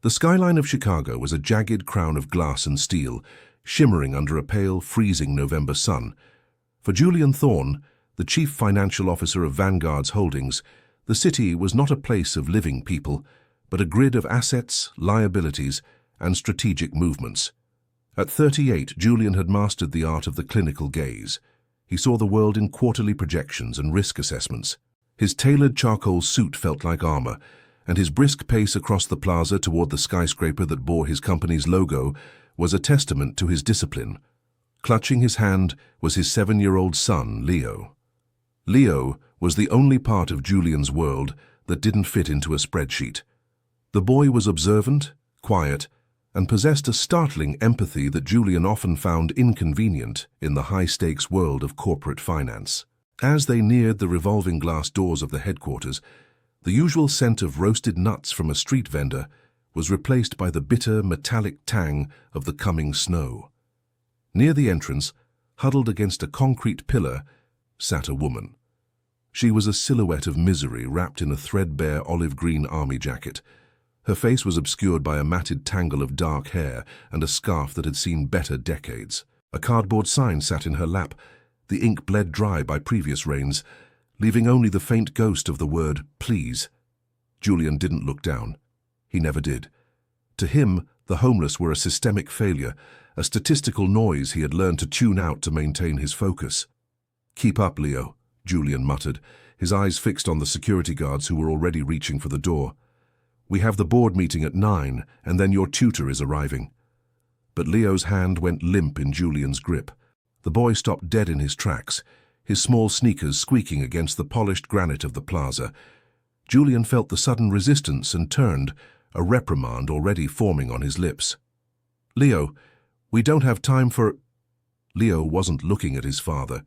The skyline of Chicago was a jagged crown of glass and steel, shimmering under a pale, freezing November sun. For Julian Thorne, the chief financial officer of Vanguard's holdings, the city was not a place of living people, but a grid of assets, liabilities, and strategic movements. At 38, Julian had mastered the art of the clinical gaze. He saw the world in quarterly projections and risk assessments. His tailored charcoal suit felt like armor, and his brisk pace across the plaza toward the skyscraper that bore his company's logo was a testament to his discipline. Clutching his hand was his 7-year-old son, Leo. Leo was the only part of Julian's world that didn't fit into a spreadsheet. The boy was observant, quiet, and possessed a startling empathy that Julian often found inconvenient in the high-stakes world of corporate finance. As they neared the revolving glass doors of the headquarters, the usual scent of roasted nuts from a street vendor was replaced by the bitter, metallic tang of the coming snow. Near the entrance, huddled against a concrete pillar, sat a woman. She was a silhouette of misery wrapped in a threadbare olive-green army jacket. Her face was obscured by a matted tangle of dark hair and a scarf that had seen better decades. A cardboard sign sat in her lap, the ink bled dry by previous rains, leaving only the faint ghost of the word, please. Julian didn't look down. He never did. To him, the homeless were a systemic failure, a statistical noise he had learned to tune out to maintain his focus. Keep up, Leo, Julian muttered, his eyes fixed on the security guards who were already reaching for the door. We have the board meeting at 9, and then your tutor is arriving. But Leo's hand went limp in Julian's grip. The boy stopped dead in his tracks, his small sneakers squeaking against the polished granite of the plaza. Julian felt the sudden resistance and turned, a reprimand already forming on his lips. Leo, we don't have time for... Leo wasn't looking at his father.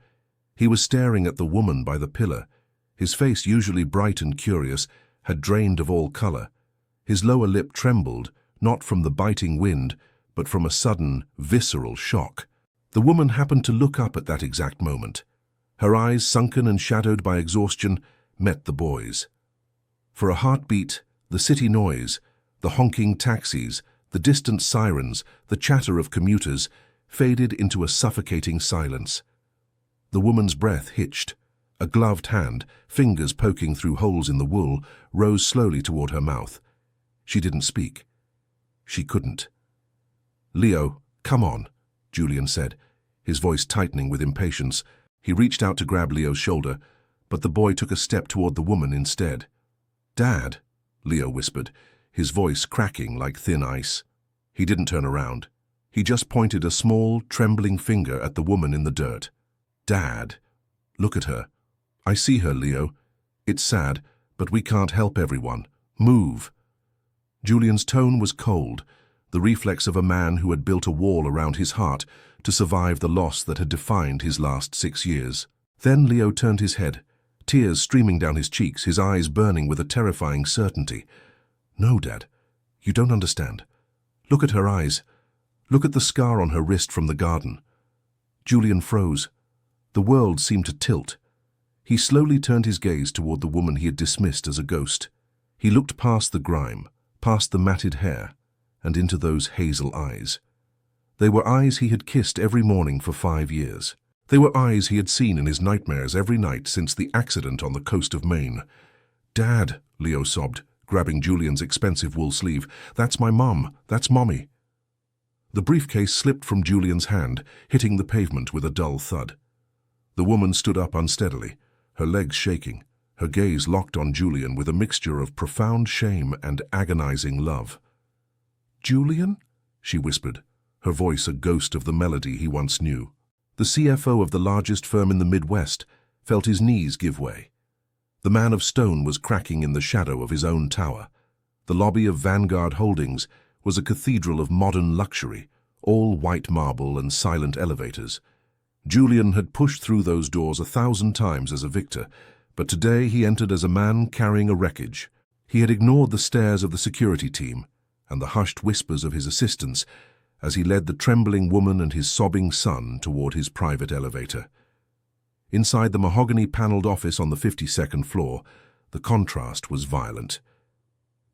He was staring at the woman by the pillar. His face, usually bright and curious, had drained of all color. His lower lip trembled, not from the biting wind, but from a sudden, visceral shock. The woman happened to look up at that exact moment. Her eyes, sunken and shadowed by exhaustion, met the boy's. For a heartbeat, the city noise, the honking taxis, the distant sirens, the chatter of commuters, faded into a suffocating silence. The woman's breath hitched. A gloved hand, fingers poking through holes in the wool, rose slowly toward her mouth. She didn't speak. She couldn't. Leo, come on, Julian said, his voice tightening with impatience. He reached out to grab Leo's shoulder, but the boy took a step toward the woman instead. Dad, Leo whispered, his voice cracking like thin ice. He didn't turn around. He just pointed a small, trembling finger at the woman in the dirt. Dad, look at her. I see her, Leo. It's sad, but we can't help everyone. Move. Julian's tone was cold, the reflex of a man who had built a wall around his heart to survive the loss that had defined his last 6 years. Then Leo turned his head, tears streaming down his cheeks, his eyes burning with a terrifying certainty. No, Dad, you don't understand. Look at her eyes. Look at the scar on her wrist from the garden. Julian froze. The world seemed to tilt. He slowly turned his gaze toward the woman he had dismissed as a ghost. He looked past the grime, past the matted hair, and into those hazel eyes. They were eyes he had kissed every morning for 5 years. They were eyes he had seen in his nightmares every night since the accident on the coast of Maine. Dad, Leo sobbed, grabbing Julian's expensive wool sleeve. That's my mom. That's Mommy. The briefcase slipped from Julian's hand, hitting the pavement with a dull thud. The woman stood up unsteadily, her legs shaking, her gaze locked on Julian with a mixture of profound shame and agonizing love. Julian? She whispered, her voice a ghost of the melody he once knew. The CFO of the largest firm in the Midwest felt his knees give way. The man of stone was cracking in the shadow of his own tower. The lobby of Vanguard Holdings was a cathedral of modern luxury, all white marble and silent elevators. Julian had pushed through those doors 1,000 times as a victor, but today he entered as a man carrying a wreckage. He had ignored the stares of the security team and the hushed whispers of his assistants as he led the trembling woman and his sobbing son toward his private elevator. Inside the mahogany-paneled office on the 52nd floor, the contrast was violent.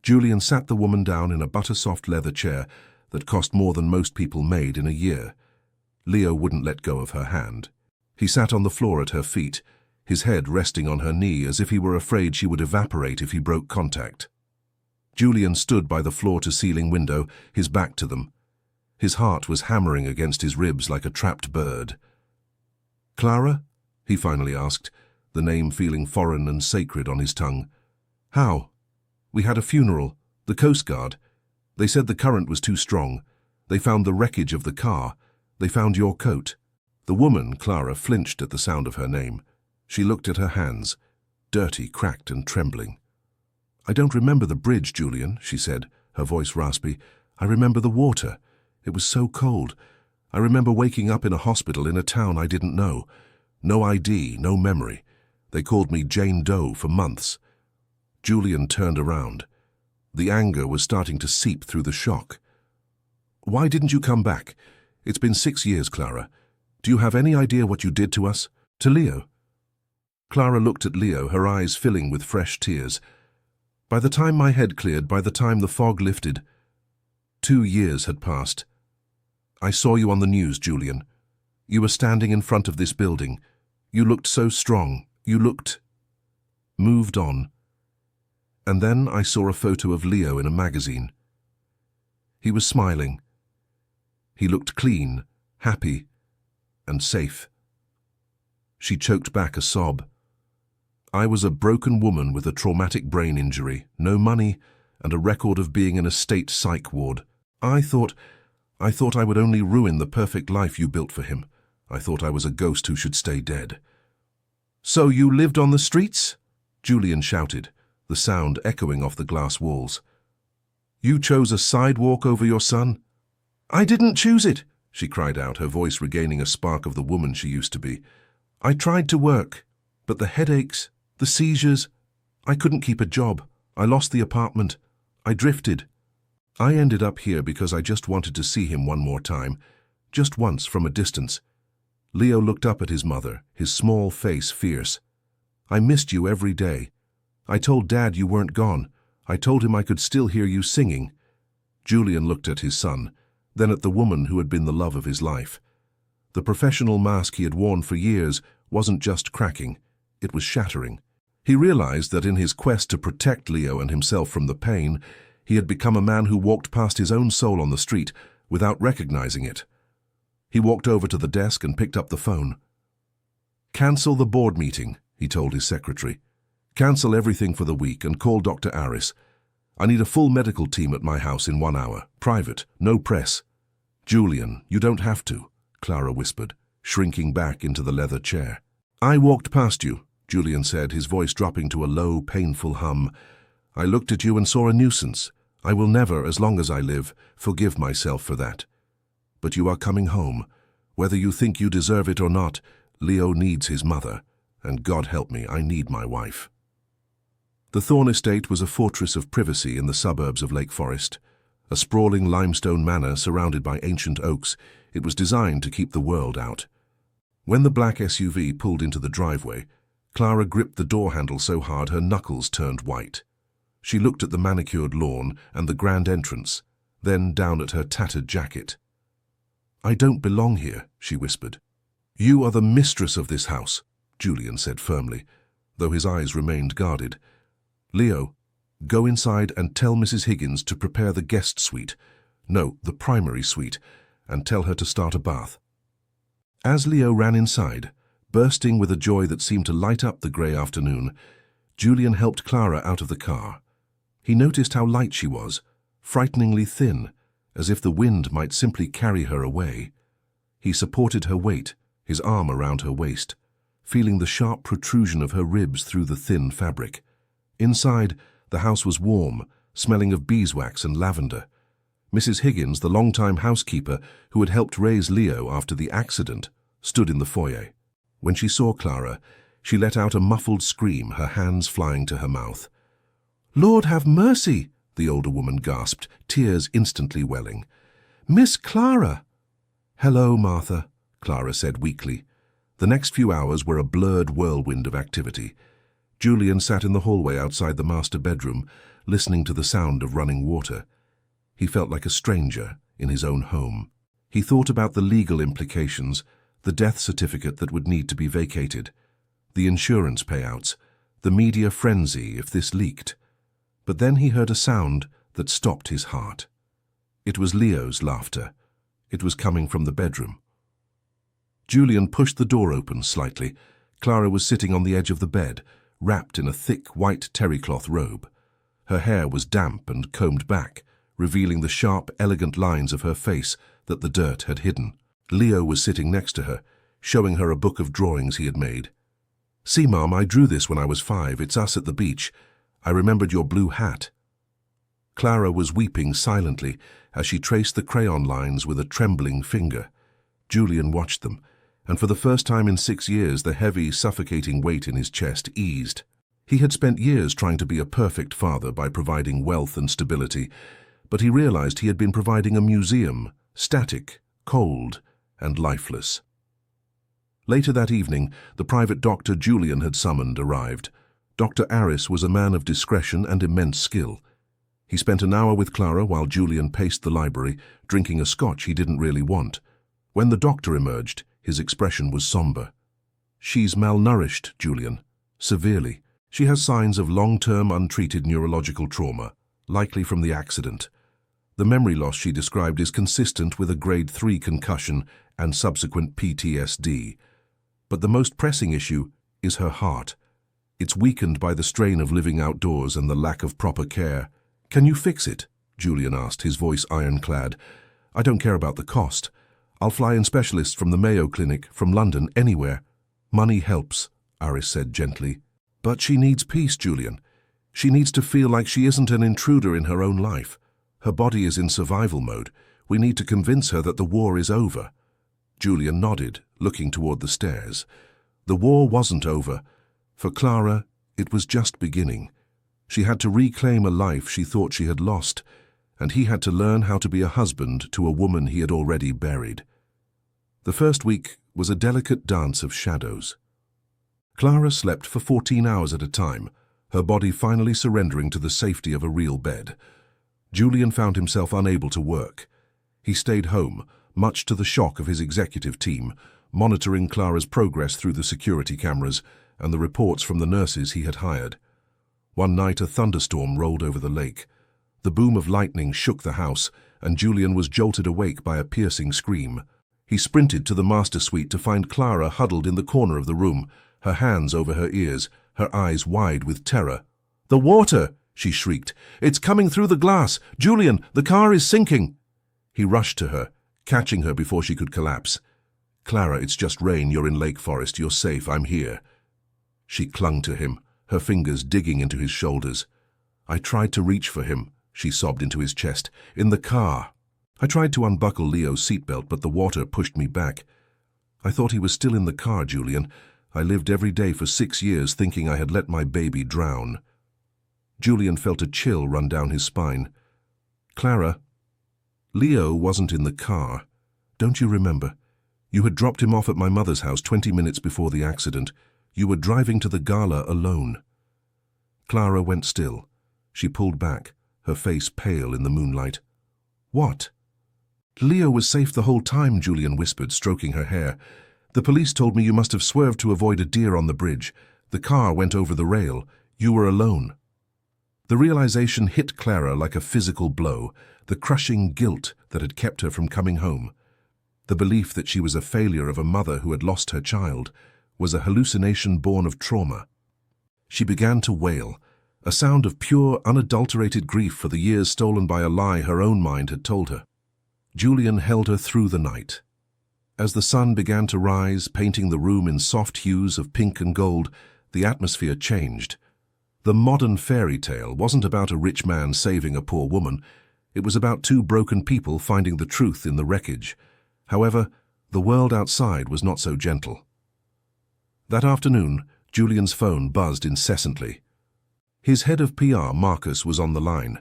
Julian sat the woman down in a butter-soft leather chair that cost more than most people made in a year. Leo wouldn't let go of her hand. He sat on the floor at her feet, his head resting on her knee as if he were afraid she would evaporate if he broke contact. Julian stood by the floor-to-ceiling window, his back to them. His heart was hammering against his ribs like a trapped bird. "Clara?" he finally asked, the name feeling foreign and sacred on his tongue. "How?" "We had a funeral. The Coast Guard. They said the current was too strong. They found the wreckage of the car. They found your coat." The woman, Clara, flinched at the sound of her name. She looked at her hands, dirty, cracked and trembling. "I don't remember the bridge, Julian," she said, her voice raspy. "I remember the water. It was so cold. I remember waking up in a hospital in a town I didn't know. No ID, no memory. They called me Jane Doe for months." Julian turned around. The anger was starting to seep through the shock. "Why didn't you come back? It's been 6 years, Clara. Do you have any idea what you did to us? To Leo?" Clara looked at Leo, her eyes filling with fresh tears. "By the time my head cleared, by the time the fog lifted, 2 years had passed. I saw you on the news, Julian. You were standing in front of this building. You looked so strong. You looked moved on. And then I saw a photo of Leo in a magazine. He was smiling. He looked clean, happy, and safe." She choked back a sob. "I was a broken woman with a traumatic brain injury, no money, and a record of being in a state psych ward. I thought I would only ruin the perfect life you built for him. I thought I was a ghost who should stay dead." "So you lived on the streets?" Julian shouted, the sound echoing off the glass walls. "You chose a sidewalk over your son?" "I didn't choose it," she cried out, her voice regaining a spark of the woman she used to be. "I tried to work, but the headaches, the seizures, I couldn't keep a job. I lost the apartment. I drifted. I ended up here because I just wanted to see him one more time, just once from a distance." Leo looked up at his mother, his small face fierce. "I missed you every day. I told Dad you weren't gone. I told him I could still hear you singing." Julian looked at his son, then at the woman who had been the love of his life. The professional mask he had worn for years wasn't just cracking, it was shattering. He realized that in his quest to protect Leo and himself from the pain, he had become a man who walked past his own soul on the street without recognizing it. He walked over to the desk and picked up the phone. "Cancel the board meeting," he told his secretary. "Cancel everything for the week and call Dr. Aris. I need a full medical team at my house in 1 hour. Private, no press." "Julian, you don't have to," Clara whispered, shrinking back into the leather chair. "I walked past you," Julian said, his voice dropping to a low, painful hum. "I looked at you and saw a nuisance. I will never, as long as I live, forgive myself for that. But you are coming home. Whether you think you deserve it or not, Leo needs his mother, and God help me, I need my wife." The Thorne estate was a fortress of privacy in the suburbs of Lake Forest. A sprawling limestone manor surrounded by ancient oaks, it was designed to keep the world out. When the black SUV pulled into the driveway, Clara gripped the door handle so hard her knuckles turned white. She looked at the manicured lawn and the grand entrance, then down at her tattered jacket. "I don't belong here," she whispered. "You are the mistress of this house," Julian said firmly, though his eyes remained guarded. "Leo, go inside and tell Mrs. Higgins to prepare the guest suite. No, the primary suite, and tell her to start a bath." As Leo ran inside, bursting with a joy that seemed to light up the grey afternoon, Julian helped Clara out of the car. He noticed how light she was, frighteningly thin, as if the wind might simply carry her away. He supported her weight, his arm around her waist, feeling the sharp protrusion of her ribs through the thin fabric. Inside, the house was warm, smelling of beeswax and lavender. Mrs. Higgins, the longtime housekeeper who had helped raise Leo after the accident, stood in the foyer. When she saw Clara, she let out a muffled scream, her hands flying to her mouth. "Lord have mercy!" the older woman gasped, tears instantly welling. "Miss Clara!" "Hello, Martha," Clara said weakly. The next few hours were a blurred whirlwind of activity. Julian sat in the hallway outside the master bedroom, listening to the sound of running water. He felt like a stranger in his own home. He thought about the legal implications, the death certificate that would need to be vacated, the insurance payouts, the media frenzy if this leaked. But then he heard a sound that stopped his heart. It was Leo's laughter. It was coming from the bedroom. Julian pushed the door open slightly. Clara was sitting on the edge of the bed, wrapped in a thick white terrycloth robe. Her hair was damp and combed back, revealing the sharp, elegant lines of her face that the dirt had hidden. Leo was sitting next to her, showing her a book of drawings he had made. "See, Mom, I drew this when I was 5. It's us at the beach. I remembered your blue hat." Clara was weeping silently as she traced the crayon lines with a trembling finger. Julian watched them, and for the first time in 6 years the heavy, suffocating weight in his chest eased. He had spent years trying to be a perfect father by providing wealth and stability, but he realized he had been providing a museum, static, cold, and lifeless. Later that evening, the private doctor Julian had summoned arrived. Dr. Aris was a man of discretion and immense skill. He spent an hour with Clara while Julian paced the library, drinking a scotch he didn't really want. When the doctor emerged, his expression was somber. "She's malnourished, Julian. Severely. She has signs of long-term untreated neurological trauma, likely from the accident. The memory loss she described is consistent with a grade 3 concussion and subsequent PTSD. But the most pressing issue is her heart. It's weakened by the strain of living outdoors and the lack of proper care." "Can you fix it?" Julian asked, his voice ironclad. "I don't care about the cost. I'll fly in specialists from the Mayo Clinic, from London, anywhere." "Money helps," Aris said gently. "But she needs peace, Julian. She needs to feel like she isn't an intruder in her own life. Her body is in survival mode. We need to convince her that the war is over." Julian nodded, looking toward the stairs. The war wasn't over. For Clara, it was just beginning. She had to reclaim a life she thought she had lost, and he had to learn how to be a husband to a woman he had already buried. The first week was a delicate dance of shadows. Clara slept for 14 hours at a time, her body finally surrendering to the safety of a real bed. Julian found himself unable to work. He stayed home, much to the shock of his executive team, monitoring Clara's progress through the security cameras and the reports from the nurses he had hired. One night a thunderstorm rolled over the lake. The boom of lightning shook the house, and Julian was jolted awake by a piercing scream. He sprinted to the master suite to find Clara huddled in the corner of the room, her hands over her ears, her eyes wide with terror. "The water!" she shrieked. "It's coming through the glass! Julian, the car is sinking!" He rushed to her, catching her before she could collapse. "Clara, it's just rain. You're in Lake Forest. You're safe. I'm here." She clung to him, her fingers digging into his shoulders. "I tried to reach for him," she sobbed into his chest. "In the car. I tried to unbuckle Leo's seatbelt, but the water pushed me back. I thought he was still in the car, Julian. I lived every day for 6 years thinking I had let my baby drown." Julian felt a chill run down his spine. "Clara, Leo wasn't in the car. Don't you remember? You had dropped him off at my mother's house 20 minutes before the accident. You were driving to the gala alone." Clara went still. She pulled back, her face pale in the moonlight. "What?" "Leo was safe the whole time," Julian whispered, stroking her hair. "The police told me you must have swerved to avoid a deer on the bridge. The car went over the rail. You were alone." The realization hit Clara like a physical blow, the crushing guilt that had kept her from coming home. The belief that she was a failure of a mother who had lost her child was a hallucination born of trauma. She began to wail, a sound of pure, unadulterated grief for the years stolen by a lie her own mind had told her. Julian held her through the night. As the sun began to rise, painting the room in soft hues of pink and gold, the atmosphere changed. The modern fairy tale wasn't about a rich man saving a poor woman. It was about 2 broken people finding the truth in the wreckage. However, the world outside was not so gentle. That afternoon, Julian's phone buzzed incessantly. His head of PR, Marcus, was on the line.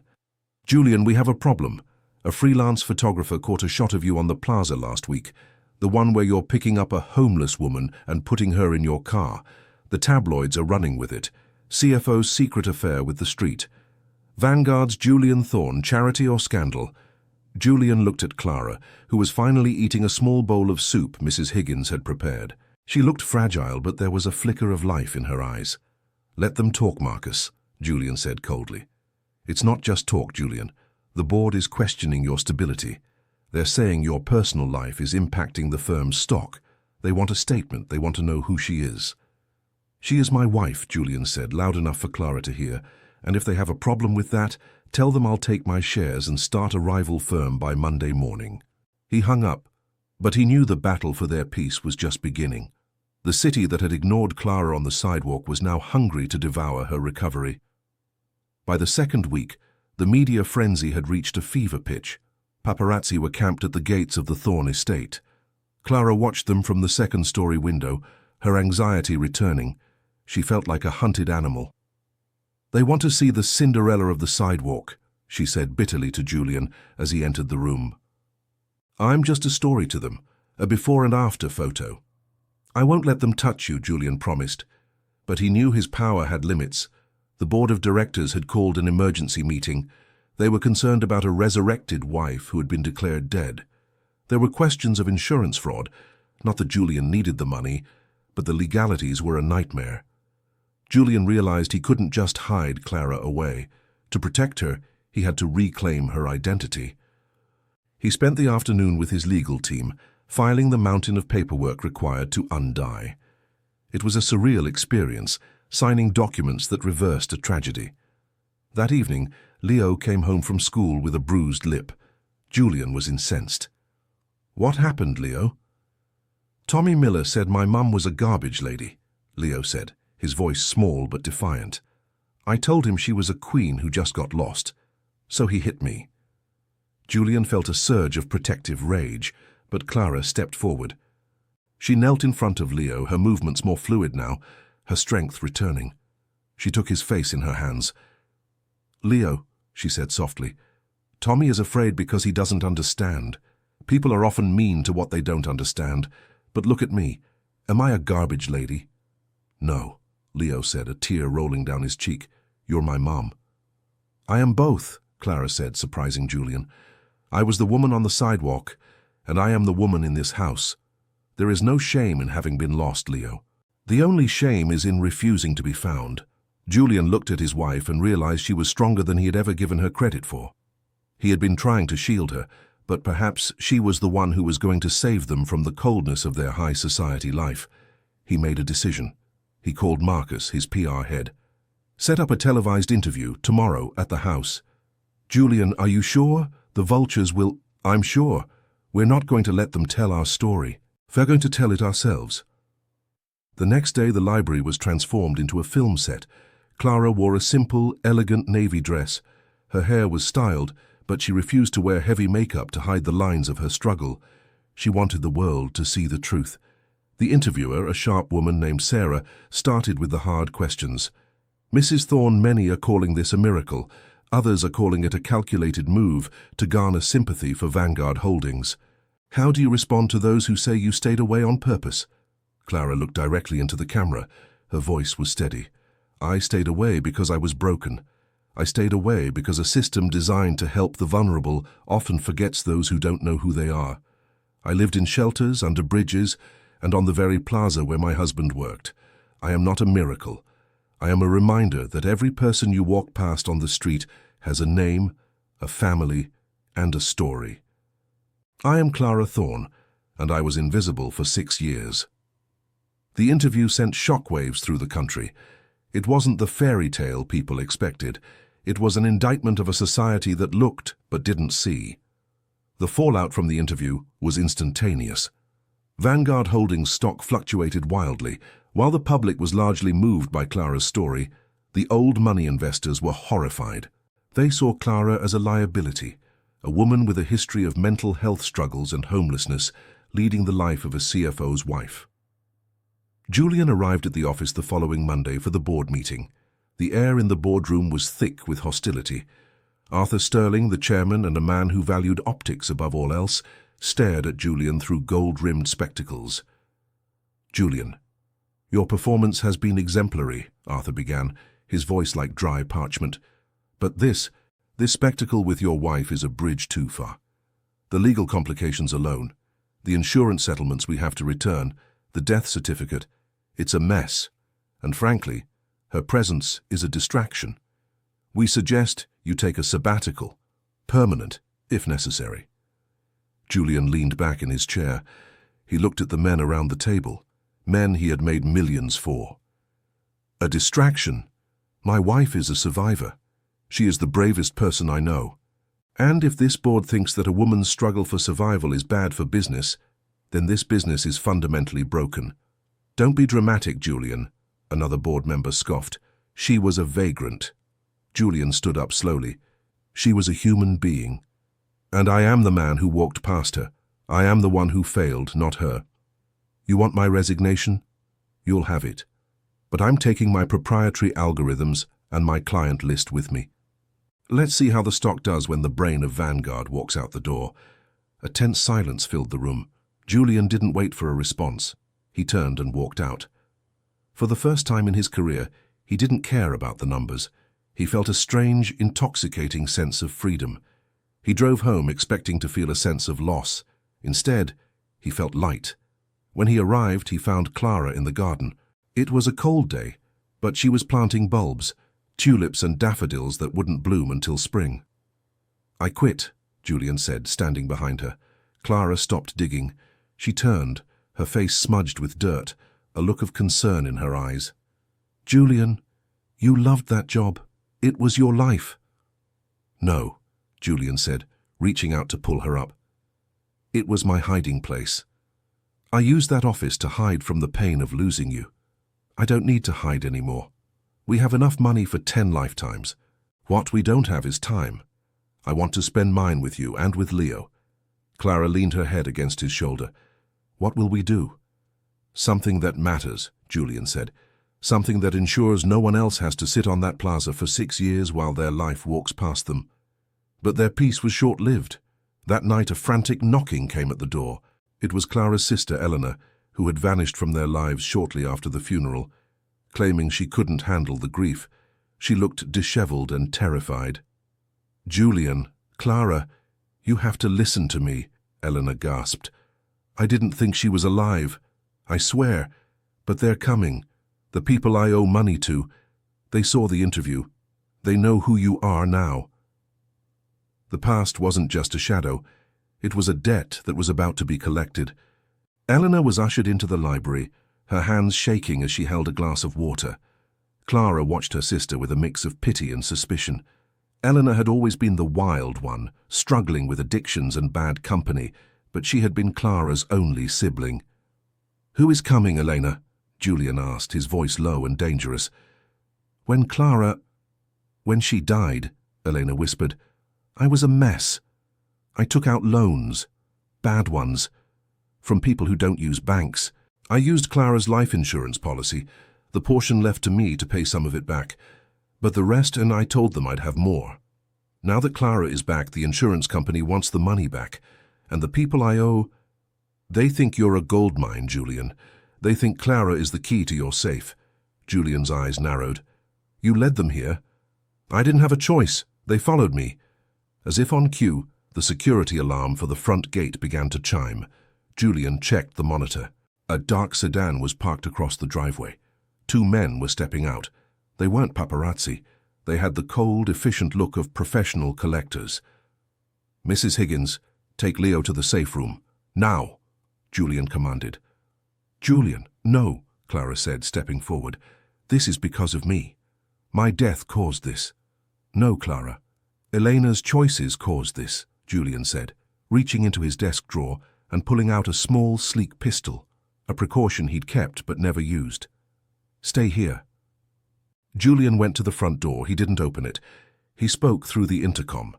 "Julian, we have a problem. A freelance photographer caught a shot of you on the plaza last week, the one where you're picking up a homeless woman and putting her in your car. The tabloids are running with it. CFO's secret affair with the street. Vanguard's Julian Thorne, charity or scandal? Julian looked at Clara, who was finally eating a small bowl of soup Mrs. Higgins had prepared. She looked fragile, but there was a flicker of life in her eyes. "Let them talk, Marcus," Julian said coldly. "It's not just talk, Julian. The board is questioning your stability. They're saying your personal life is impacting the firm's stock. They want a statement. They want to know who she is." "She is my wife," Julian said, loud enough for Clara to hear, "and if they have a problem with that, tell them I'll take my shares and start a rival firm by Monday morning." He hung up, but he knew the battle for their peace was just beginning. The city that had ignored Clara on the sidewalk was now hungry to devour her recovery. By the second week, the media frenzy had reached a fever pitch. Paparazzi were camped at the gates of the Thorne estate. Clara watched them from the second-story window, her anxiety returning. She felt like a hunted animal. "They want to see the Cinderella of the sidewalk," she said bitterly to Julian as he entered the room. "I'm just a story to them, a before and after photo." "I won't let them touch you," Julian promised. But he knew his power had limits. The board of directors had called an emergency meeting. They were concerned about a resurrected wife who had been declared dead. There were questions of insurance fraud. Not that Julian needed the money, but the legalities were a nightmare. Julian realized he couldn't just hide Clara away. To protect her, he had to reclaim her identity. He spent the afternoon with his legal team, filing the mountain of paperwork required to undie. It was a surreal experience, signing documents that reversed a tragedy. That evening, Leo came home from school with a bruised lip. Julian was incensed. "What happened, Leo?" "Tommy Miller said my mum was a garbage lady," Leo said, his voice small but defiant. "I told him she was a queen who just got lost. So he hit me." Julian felt a surge of protective rage, but Clara stepped forward. She knelt in front of Leo, her movements more fluid now, her strength returning. She took his face in her hands. "Leo," she said softly, "Tommy is afraid because he doesn't understand. People are often mean to what they don't understand. But look at me. Am I a garbage lady?" "No," Leo said, a tear rolling down his cheek. "You're my mom." "I am both," Clara said, surprising Julian. "I was the woman on the sidewalk, and I am the woman in this house. There is no shame in having been lost, Leo. The only shame is in refusing to be found." Julian looked at his wife and realized she was stronger than he had ever given her credit for. He had been trying to shield her, but perhaps she was the one who was going to save them from the coldness of their high society life. He made a decision. He called Marcus, his PR head. "Set up a televised interview tomorrow at the house." "Julian, are you sure? The vultures will—" "I'm sure. We're not going to let them tell our story. We're going to tell it ourselves." The next day the library was transformed into a film set. Clara wore a simple, elegant navy dress. Her hair was styled, but she refused to wear heavy makeup to hide the lines of her struggle. She wanted the world to see the truth. The interviewer, a sharp woman named Sarah, started with the hard questions. "Mrs. Thorne, many are calling this a miracle. Others are calling it a calculated move to garner sympathy for Vanguard Holdings. How do you respond to those who say you stayed away on purpose?" Clara looked directly into the camera. Her voice was steady. "I stayed away because I was broken. I stayed away because a system designed to help the vulnerable often forgets those who don't know who they are. I lived in shelters, under bridges, and on the very plaza where my husband worked. I am not a miracle. I am a reminder that every person you walk past on the street has a name, a family, and a story. I am Clara Thorne, and I was invisible for 6 years." The interview sent shockwaves through the country. It wasn't the fairy tale people expected. It was an indictment of a society that looked but didn't see. The fallout from the interview was instantaneous. Vanguard Holdings stock fluctuated wildly. While the public was largely moved by Clara's story, the old money investors were horrified. They saw Clara as a liability, a woman with a history of mental health struggles and homelessness, leading the life of a CFO's wife. Julian arrived at the office the following Monday for the board meeting. The air in the boardroom was thick with hostility. Arthur Sterling, the chairman and a man who valued optics above all else, stared at Julian through gold-rimmed spectacles. "Julian, your performance has been exemplary," Arthur began, his voice like dry parchment. But this spectacle with your wife is a bridge too far. The legal complications alone, the insurance settlements we have to return, the death certificate, it's a mess. And frankly, her presence is a distraction. We suggest you take a sabbatical, permanent, if necessary. Julian leaned back in his chair. He looked at the men around the table, men he had made millions for. A distraction? My wife is a survivor. She is the bravest person I know. And if this board thinks that a woman's struggle for survival is bad for business, then this business is fundamentally broken. Don't be dramatic, Julian, another board member scoffed. She was a vagrant. Julian stood up slowly. She was a human being. And I am the man who walked past her. I am the one who failed, not her. You want my resignation? You'll have it. But I'm taking my proprietary algorithms and my client list with me. Let's see how the stock does when the brain of Vanguard walks out the door. A tense silence filled the room. Julian didn't wait for a response. He turned and walked out. For the first time in his career, he didn't care about the numbers. He felt a strange, intoxicating sense of freedom. He drove home expecting to feel a sense of loss. Instead, he felt light. When he arrived, he found Clara in the garden. It was a cold day, but she was planting bulbs, tulips and daffodils that wouldn't bloom until spring. I quit, Julian said, standing behind her. Clara stopped digging. She turned, her face smudged with dirt, a look of concern in her eyes. Julian, you loved that job. It was your life. No, Julian said, reaching out to pull her up. It was my hiding place. I used that office to hide from the pain of losing you. I don't need to hide anymore. We have enough money for 10 lifetimes. What we don't have is time. I want to spend mine with you and with Leo. Clara leaned her head against his shoulder. What will we do? Something that matters, Julian said. Something that ensures no one else has to sit on that plaza for 6 years while their life walks past them. But their peace was short-lived. That night a frantic knocking came at the door. It was Clara's sister Eleanor, who had vanished from their lives shortly after the funeral. Claiming she couldn't handle the grief, she looked disheveled and terrified. Julian, Clara, you have to listen to me, Eleanor gasped. I didn't think she was alive. I swear. But they're coming. The people I owe money to. They saw the interview. They know who you are now. The past wasn't just a shadow. It was a debt that was about to be collected. Eleanor was ushered into the library, her hands shaking as she held a glass of water. Clara watched her sister with a mix of pity and suspicion. Eleanor had always been the wild one, struggling with addictions and bad company, but she had been Clara's only sibling. Who is coming, Elena? Julian asked, his voice low and dangerous. When she died, Elena whispered, I was a mess. I took out loans, bad ones, from people who don't use banks. I used Clara's life insurance policy, the portion left to me to pay some of it back, but the rest, and I told them I'd have more. Now that Clara is back, the insurance company wants the money back, and the people I owe, they think you're a gold mine, Julian. They think Clara is the key to your safe. Julian's eyes narrowed. You led them here. I didn't have a choice. They followed me. As if on cue, the security alarm for the front gate began to chime. Julian checked the monitor. A dark sedan was parked across the driveway. 2 men were stepping out. They weren't paparazzi. They had the cold, efficient look of professional collectors. Mrs. Higgins, take Leo to the safe room. Now, Julian commanded. Julian, no, Clara said, stepping forward. This is because of me. My death caused this. No, Clara. Elena's choices caused this, Julian said, reaching into his desk drawer and pulling out a small, sleek pistol, a precaution he'd kept but never used. Stay here. Julian went to the front door. He didn't open it. He spoke through the intercom.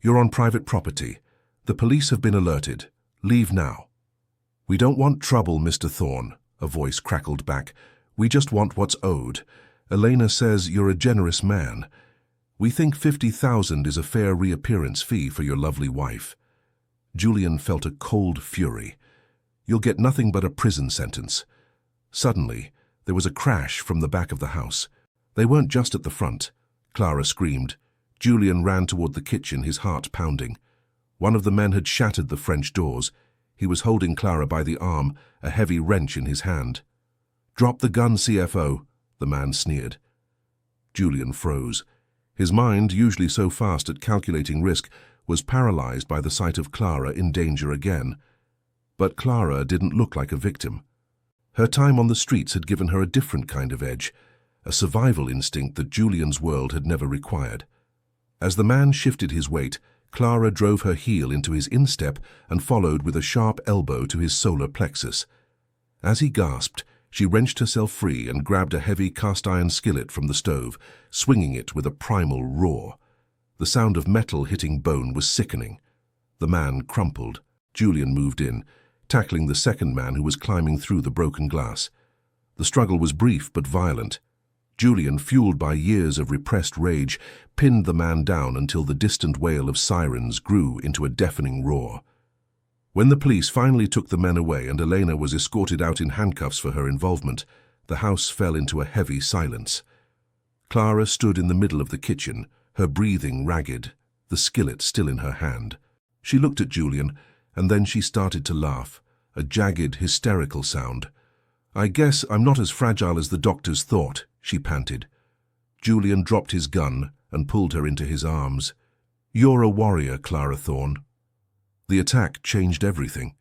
You're on private property. The police have been alerted. Leave now. We don't want trouble, Mr. Thorne, a voice crackled back. We just want what's owed. Elena says you're a generous man. We think 50,000 is a fair reappearance fee for your lovely wife. Julian felt a cold fury. You'll get nothing but a prison sentence. Suddenly, there was a crash from the back of the house. They weren't just at the front. Clara screamed. Julian ran toward the kitchen, his heart pounding. One of the men had shattered the French doors. He was holding Clara by the arm, a heavy wrench in his hand. "Drop the gun, CFO," the man sneered. Julian froze. His mind, usually so fast at calculating risk, was paralyzed by the sight of Clara in danger again. But Clara didn't look like a victim. Her time on the streets had given her a different kind of edge, a survival instinct that Julian's world had never required. As the man shifted his weight, Clara drove her heel into his instep and followed with a sharp elbow to his solar plexus. As he gasped, she wrenched herself free and grabbed a heavy cast-iron skillet from the stove, swinging it with a primal roar. The sound of metal hitting bone was sickening. The man crumpled. Julian moved in, tackling the second man who was climbing through the broken glass. The struggle was brief but violent. Julian, fueled by years of repressed rage, pinned the man down until the distant wail of sirens grew into a deafening roar. When the police finally took the men away and Elena was escorted out in handcuffs for her involvement, the house fell into a heavy silence. Clara stood in the middle of the kitchen, her breathing ragged, the skillet still in her hand. She looked at Julian, and then she started to laugh, a jagged, hysterical sound. "I guess I'm not as fragile as the doctors thought," she panted. Julian dropped his gun and pulled her into his arms. "You're a warrior, Clara Thorne." The attack changed everything.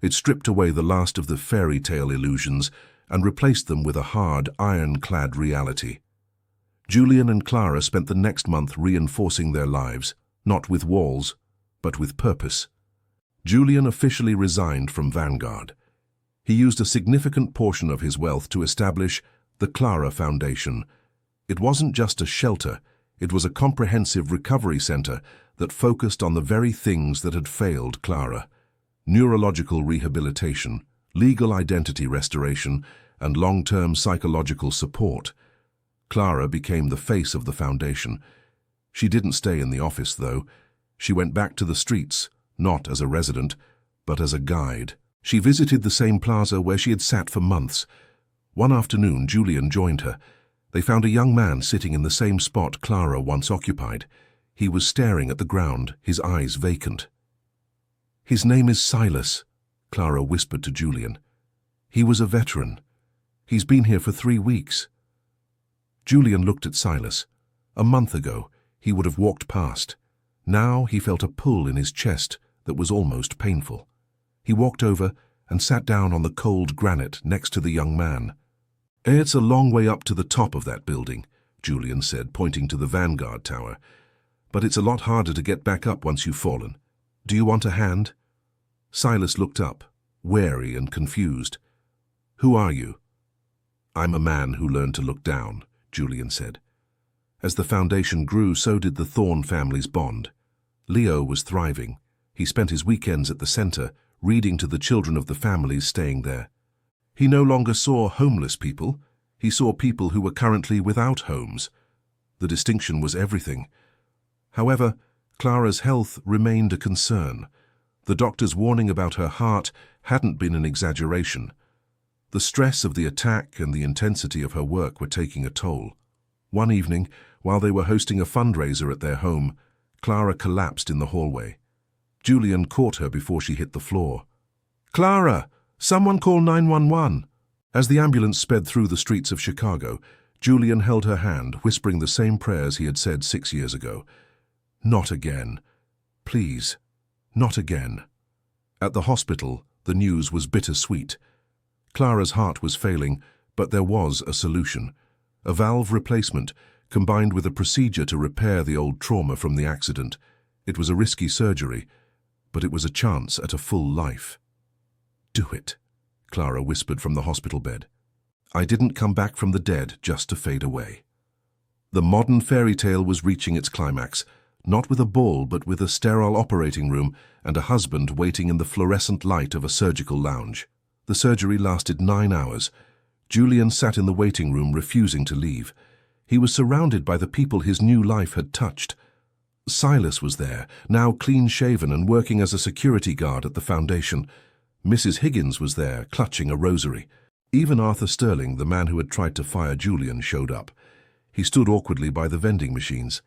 It stripped away the last of the fairy tale illusions and replaced them with a hard, ironclad reality. Julian and Clara spent the next month reinforcing their lives, not with walls, but with purpose. Julian officially resigned from Vanguard. He used a significant portion of his wealth to establish the Clara Foundation. It wasn't just a shelter, it was a comprehensive recovery center that focused on the very things that had failed Clara: neurological rehabilitation, legal identity restoration, and long-term psychological support. Clara became the face of the foundation. She didn't stay in the office, though. She went back to the streets, not as a resident, but as a guide. She visited the same plaza where she had sat for months. One afternoon, Julian joined her. They found a young man sitting in the same spot Clara once occupied. He was staring at the ground, his eyes vacant. "His name is Silas," Clara whispered to Julian. "He was a veteran. He's been here for 3 weeks." Julian looked at Silas. A month ago, he would have walked past. Now he felt a pull in his chest that was almost painful. He walked over and sat down on the cold granite next to the young man. "It's a long way up to the top of that building," Julian said, pointing to the Vanguard Tower. "But it's a lot harder to get back up once you've fallen. Do you want a hand?" Silas looked up, wary and confused. "Who are you?" "I'm a man who learned to look down," Julian said. As the foundation grew, so did the Thorne family's bond. Leo was thriving. He spent his weekends at the center, reading to the children of the families staying there. He no longer saw homeless people. He saw people who were currently without homes. The distinction was everything. However, Clara's health remained a concern. The doctor's warning about her heart hadn't been an exaggeration. The stress of the attack and the intensity of her work were taking a toll. One evening, while they were hosting a fundraiser at their home, Clara collapsed in the hallway. Julian caught her before she hit the floor. "Clara! Someone call 911!" As the ambulance sped through the streets of Chicago, Julian held her hand, whispering the same prayers he had said 6 years ago. "Not again. Please, not again." At the hospital, the news was bittersweet. Clara's heart was failing, but there was a solution. A valve replacement, combined with a procedure to repair the old trauma from the accident. It was a risky surgery, but it was a chance at a full life. "Do it," Clara whispered from the hospital bed. "I didn't come back from the dead just to fade away." The modern fairy tale was reaching its climax, not with a ball but with a sterile operating room and a husband waiting in the fluorescent light of a surgical lounge. The surgery lasted 9 hours. Julian sat in the waiting room, refusing to leave. He was surrounded by the people his new life had touched. Silas was there, now clean-shaven and working as a security guard at the foundation. Mrs. Higgins was there, clutching a rosary. Even Arthur Sterling, the man who had tried to fire Julian, showed up. He stood awkwardly by the vending machines.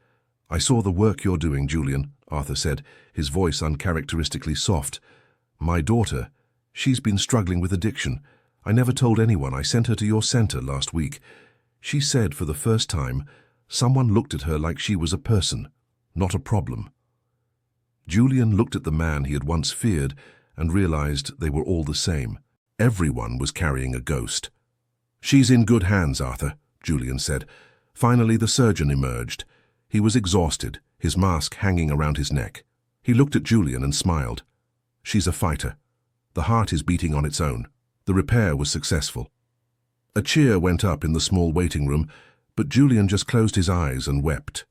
"I saw the work you're doing, Julian," Arthur said, his voice uncharacteristically soft. "My daughter, she's been struggling with addiction. I never told anyone. I sent her to your center last week. She said for the first time, someone looked at her like she was a person, not a problem." Julian looked at the man he had once feared and realized they were all the same. Everyone was carrying a ghost. "She's in good hands, Arthur," Julian said. Finally, the surgeon emerged. He was exhausted, his mask hanging around his neck. He looked at Julian and smiled. "She's a fighter. The heart is beating on its own. The repair was successful." A cheer went up in the small waiting room, but Julian just closed his eyes and wept.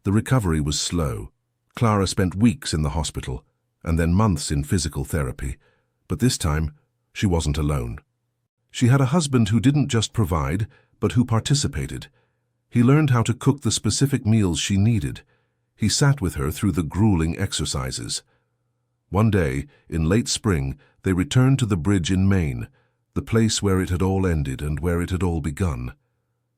The recovery was slow. Clara spent weeks in the hospital, and then months in physical therapy. But this time, she wasn't alone. She had a husband who didn't just provide, but who participated. He learned how to cook the specific meals she needed. He sat with her through the grueling exercises. One day, in late spring, they returned to the bridge in Maine, the place where it had all ended and where it had all begun.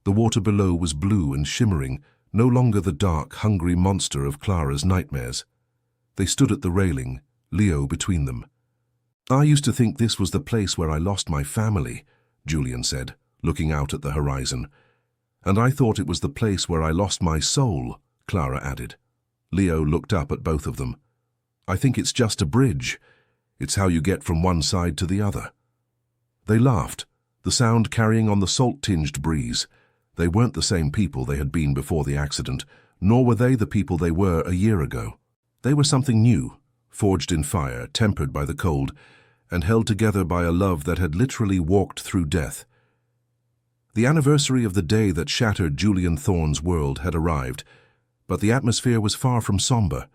The water below was blue and shimmering, no longer the dark, hungry monster of Clara's nightmares. They stood at the railing, Leo between them. "I used to think this was the place where I lost my family," Julian said, looking out at the horizon. "And I thought it was the place where I lost my soul," Clara added. Leo looked up at both of them. "I think it's just a bridge. It's how you get from one side to the other." They laughed, the sound carrying on the salt-tinged breeze. They weren't the same people they had been before the accident, nor were they the people they were a year ago. They were something new, forged in fire, tempered by the cold, and held together by a love that had literally walked through death. The anniversary of the day that shattered Julian Thorne's world had arrived, but the atmosphere was far from somber.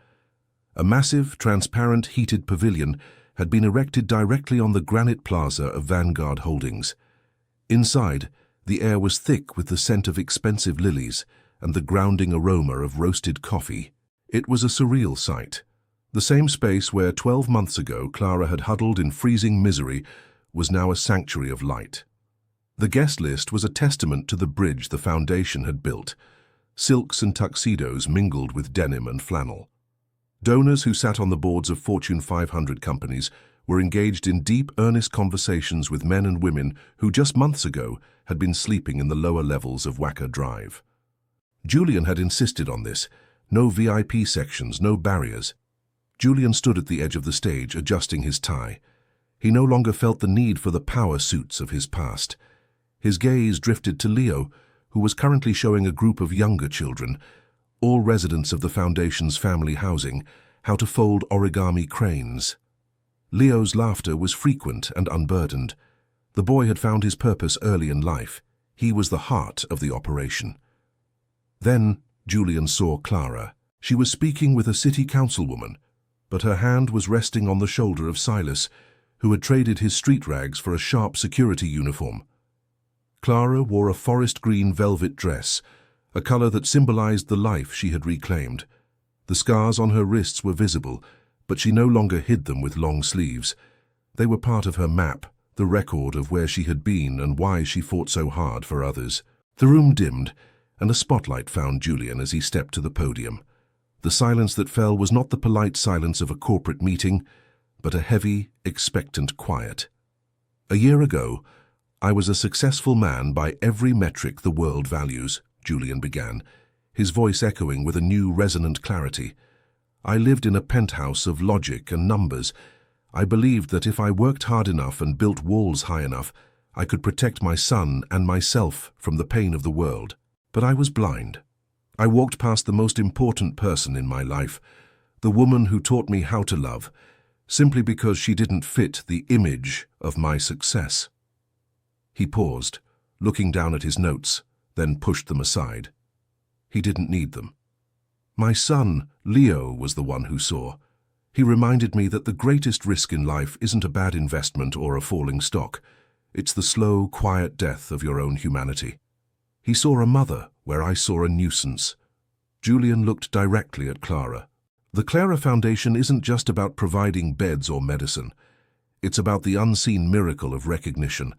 A massive, transparent, heated pavilion had been erected directly on the granite plaza of Vanguard Holdings. Inside, the air was thick with the scent of expensive lilies and the grounding aroma of roasted coffee. It was a surreal sight. The same space where 12 months ago Clara had huddled in freezing misery was now a sanctuary of light. The guest list was a testament to the bridge the foundation had built. Silks and tuxedos mingled with denim and flannel. Donors who sat on the boards of Fortune 500 companies were engaged in deep, earnest conversations with men and women who just months ago had been sleeping in the lower levels of Wacker Drive. Julian had insisted on this. No VIP sections, no barriers. Julian stood at the edge of the stage, adjusting his tie. He no longer felt the need for the power suits of his past. His gaze drifted to Leo, who was currently showing a group of younger children, all residents of the Foundation's family housing, how to fold origami cranes. Leo's laughter was frequent and unburdened. The boy had found his purpose early in life. He was the heart of the operation. Then Julian saw Clara. She was speaking with a city councilwoman, but her hand was resting on the shoulder of Silas, who had traded his street rags for a sharp security uniform. Clara wore a forest green velvet dress, a color that symbolized the life she had reclaimed. The scars on her wrists were visible, but she no longer hid them with long sleeves. They were part of her map, the record of where she had been and why she fought so hard for others. The room dimmed, and a spotlight found Julian as he stepped to the podium. The silence that fell was not the polite silence of a corporate meeting, but a heavy, expectant quiet. "A year ago, I was a successful man by every metric the world values," Julian began, his voice echoing with a new resonant clarity. "I lived in a penthouse of logic and numbers. I believed that if I worked hard enough and built walls high enough, I could protect my son and myself from the pain of the world. But I was blind. I walked past the most important person in my life, the woman who taught me how to love, simply because she didn't fit the image of my success." He paused, looking down at his notes, then pushed them aside. He didn't need them. "My son, Leo, was the one who saw. He reminded me that the greatest risk in life isn't a bad investment or a falling stock. It's the slow, quiet death of your own humanity. He saw a mother where I saw a nuisance." Julian looked directly at Clara. The Clara Foundation isn't just about providing beds or medicine. It's about the unseen miracle of recognition.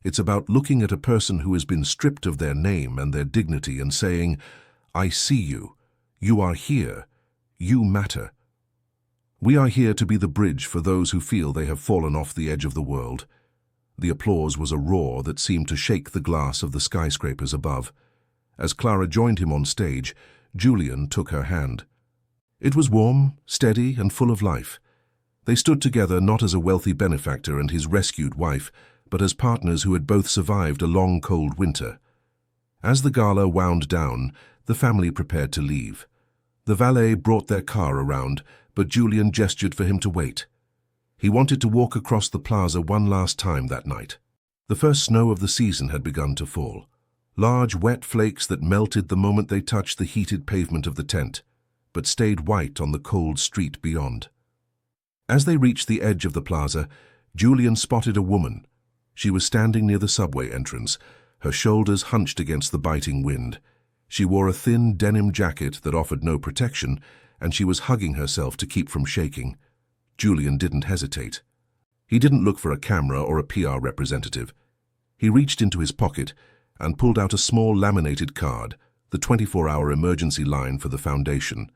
It's about looking at a person who has been stripped of their name and their dignity and saying, "I see you. You are here. You matter. We are here to be the bridge for those who feel they have fallen off the edge of the world. The applause was a roar that seemed to shake the glass of the skyscrapers above. As Clara joined him on stage, Julian took her hand. It was warm, steady, and full of life. They stood together not as a wealthy benefactor and his rescued wife, but as partners who had both survived a long, cold winter. As the gala wound down, the family prepared to leave. The valet brought their car around, but Julian gestured for him to wait. He wanted to walk across the plaza one last time that night. The first snow of the season had begun to fall. Large, wet flakes that melted the moment they touched the heated pavement of the tent, but stayed white on the cold street beyond. As they reached the edge of the plaza, Julian spotted a woman. She was standing near the subway entrance, her shoulders hunched against the biting wind. She wore a thin denim jacket that offered no protection, and she was hugging herself to keep from shaking. Julian didn't hesitate. He didn't look for a camera or a PR representative. He reached into his pocket and pulled out a small laminated card, the 24-hour emergency line for the foundation.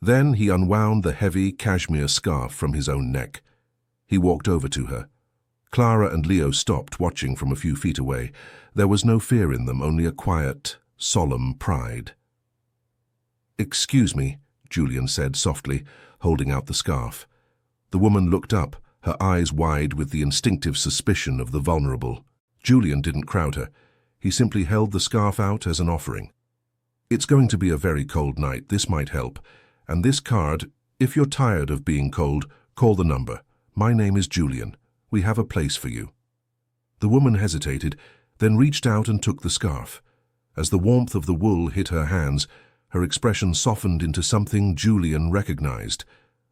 Then he unwound the heavy cashmere scarf from his own neck. He walked over to her. Clara and Leo stopped, watching from a few feet away. There was no fear in them, only a quiet, solemn pride. "Excuse me," Julian said softly, holding out the scarf. The woman looked up, her eyes wide with the instinctive suspicion of the vulnerable. Julian didn't crowd her. He simply held the scarf out as an offering. "It's going to be a very cold night. This might help. And this card, if you're tired of being cold, call the number. My name is Julian. We have a place for you." The woman hesitated, then reached out and took the scarf. As the warmth of the wool hit her hands, her expression softened into something Julian recognized,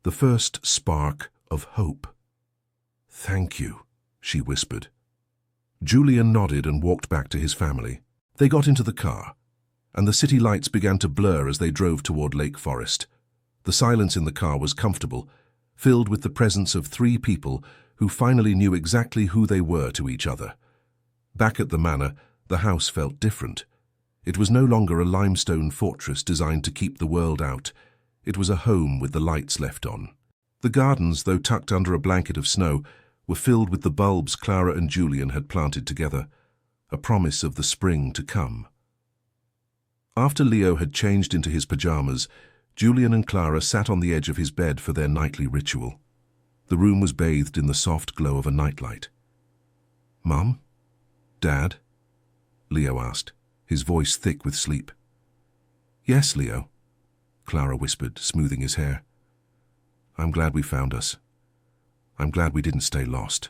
the first spark of hope. "Thank you," she whispered. Julian nodded and walked back to his family. They got into the car, and the city lights began to blur as they drove toward Lake Forest. The silence in the car was comfortable, filled with the presence of three people who finally knew exactly who they were to each other. Back at the manor, the house felt different. It was no longer a limestone fortress designed to keep the world out. It was a home with the lights left on. The gardens, though tucked under a blanket of snow, were filled with the bulbs Clara and Julian had planted together, a promise of the spring to come. After Leo had changed into his pajamas, Julian and Clara sat on the edge of his bed for their nightly ritual. The room was bathed in the soft glow of a nightlight. "Mum? Dad?" Leo asked, his voice thick with sleep. "Yes, Leo," Clara whispered, smoothing his hair. "I'm glad we found us. I'm glad we didn't stay lost."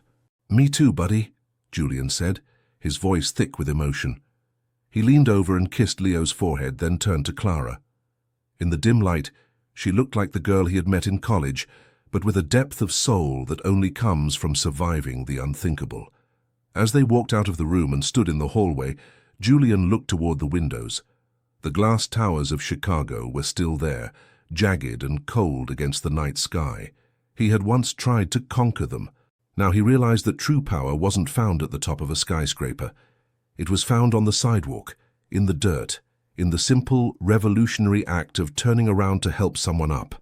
"Me too, buddy," Julian said, his voice thick with emotion. He leaned over and kissed Leo's forehead, then turned to Clara. In the dim light, she looked like the girl he had met in college, but with a depth of soul that only comes from surviving the unthinkable. As they walked out of the room and stood in the hallway, Julian looked toward the windows. The glass towers of Chicago were still there, jagged and cold against the night sky. He had once tried to conquer them. Now he realized that true power wasn't found at the top of a skyscraper. It was found on the sidewalk, in the dirt, in the simple, revolutionary act of turning around to help someone up.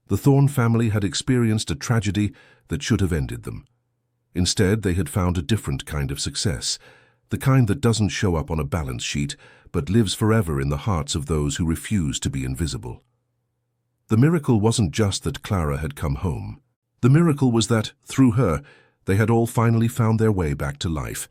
The Thorne family had experienced a tragedy that should have ended them. Instead, they had found a different kind of success, the kind that doesn't show up on a balance sheet, but lives forever in the hearts of those who refuse to be invisible. The miracle wasn't just that Clara had come home. The miracle was that, through her, they had all finally found their way back to life,